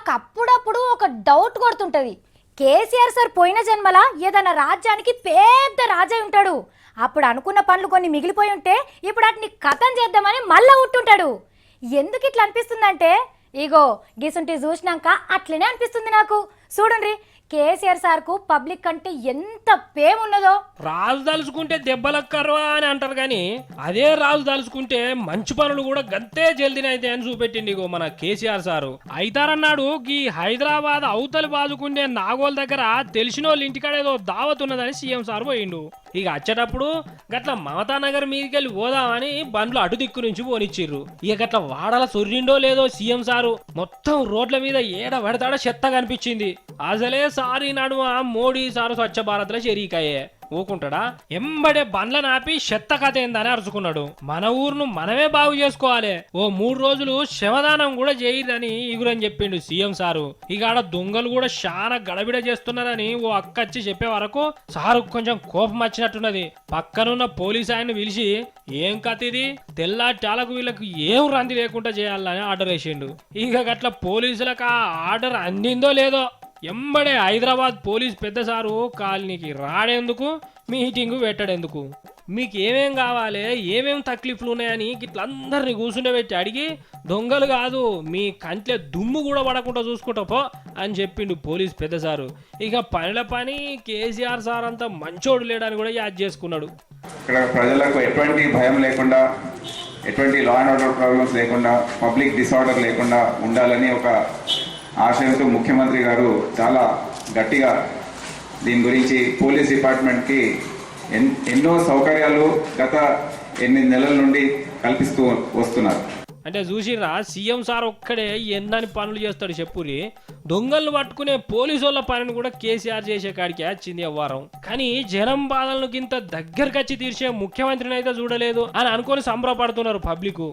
నాకు అప్పుడప్పుడు ఒక డౌట్ కొడుతుంటది. కేసీఆర్ సార్ పోయిన జన్మల ఏదైనా రాజ్యానికి పెద్ద రాజై ఉంటాడు. అప్పుడు అనుకున్న పనులు కొన్ని మిగిలిపోయి ఉంటే ఇప్పుడు వాటిని కథం చేద్దామని మళ్ళా ఉంటుంటాడు. ఎందుకు ఇట్లా అనిపిస్తుందంటే ఇగో గీసుంటి చూసినాక అట్లనే అనిపిస్తుంది నాకు. చూడండి కేసీఆర్ సార్ కు పబ్లిక్ అంటే ఎంత పేమ్ ఉన్నదో. రాజు దలుచుకుంటే దెబ్బలక్కర్వా అని అంటారు కానీ అదే రాజు దలుచుకుంటే మంచి పనులు కూడా గంతే జల్దినైతే అని చూపెట్టింది ఇగో మన కేసీఆర్ సారు. అయితారన్నాడు ఈ హైదరాబాద్ అవతలి బాదుకుండే నాగోల్ దగ్గర తెలిసిన వాళ్ళ ఇంటికాడ ఏదో దావత్ ఉన్నదని సీఎం సార్ పోయిండు. ఇక వచ్చేటప్పుడు గట్ల మమతా నగర్ మీదకెళ్ళి పోదామని బండ్లు అటు దిక్కు నుంచి పోనిచ్చిర్రు. ఇక గట్ల వాడల సొర్రిండో లేదో సీఎం సారు మొత్తం రోడ్ల మీద ఏడ పడతాడో చెత్త కనిపించింది. అసలే సారి నడుమ మోడీ సారు స్వచ్ఛ భారత్ లో చేరికాయే ఊకుంటాడా? ఎంబడే బండ్ల నాపి చెత్త కథ ఏందని అరుచుకున్నాడు. మన ఊరును మనమే బాగు చేసుకోవాలి, ఓ 3 రోజులు శ్రమదానం కూడా చేయదని ఇగురని చెప్పిండు సీఎం సారు. ఇక ఆడ దొంగలు కూడా చాలా గడబిడ చేస్తున్నారని ఓ అక్క వచ్చి చెప్పే వరకు సారు కొంచెం కోపం వచ్చినట్టున్నది. పక్కనున్న పోలీస్ ఆయన పిలిచి ఏం కథ ఇది, తెల్లాటాలకు వీళ్ళకు ఏం రంది లేకుండా చేయాలని ఆర్డర్ వేసిండు. ఇక గట్ల పోలీసులకు ఆ ఆర్డర్ అందిందో లేదో ఎంబడే హైదరాబాద్ పోలీస్ పెద్ద సారు కాలనీకి రాడేందుకు, మీటింగు పెట్టడేందుకు, మీకు ఏమేం కావాలి ఏమేం తక్లీఫ్లు ఉన్నాయని ఇట్లందరినీ కూర్చుండబెట్టి అడిగి దొంగలు కాదు మీ కంట్లే దుమ్ము కూడా పడకుండా చూసుకుంటా పో అని చెప్పిండు పోలీస్ పెద్ద సారు. ఇక పనిల పని కేసీఆర్ సార్ అంతా మంచోడు లేడని కూడా యాద్ చేసుకున్నాడు. ఇక్కడ ప్రజలకు ఎటువంటి భయం లేకుండా, ఎటువంటి లా అండ్ ఆర్డర్ ప్రాబ్లమ్స్ లేకుండా, పబ్లిక్ డిసార్డర్ లేకుండా ఉండాలని ఒక ఆశయంతో ముఖ్యమంత్రి గారు చాలా గట్టిగా దీని గురించి పోలీస్ డిపార్ట్మెంట్కి ఎన్నో సౌకర్యాలు గత 8 నెలల నుండి కల్పిస్తూ వస్తున్నారు. అంటే చూసిరా సీఎం సార్ ఒక్కడే ఎన్నని పనులు చేస్తాడు చెప్పురి. దొంగలను పట్టుకునే పోలీసు వాళ్ళ పనిని కూడా కేసీఆర్ చేసే కాడికి వచ్చింది అవ్వారం. కానీ జనం బాధలను ఇంత దగ్గరకు వచ్చి తీర్చే ముఖ్యమంత్రిని అయితే చూడలేదు అని అనుకొని సంబరపడుతున్నారు పబ్లిక్.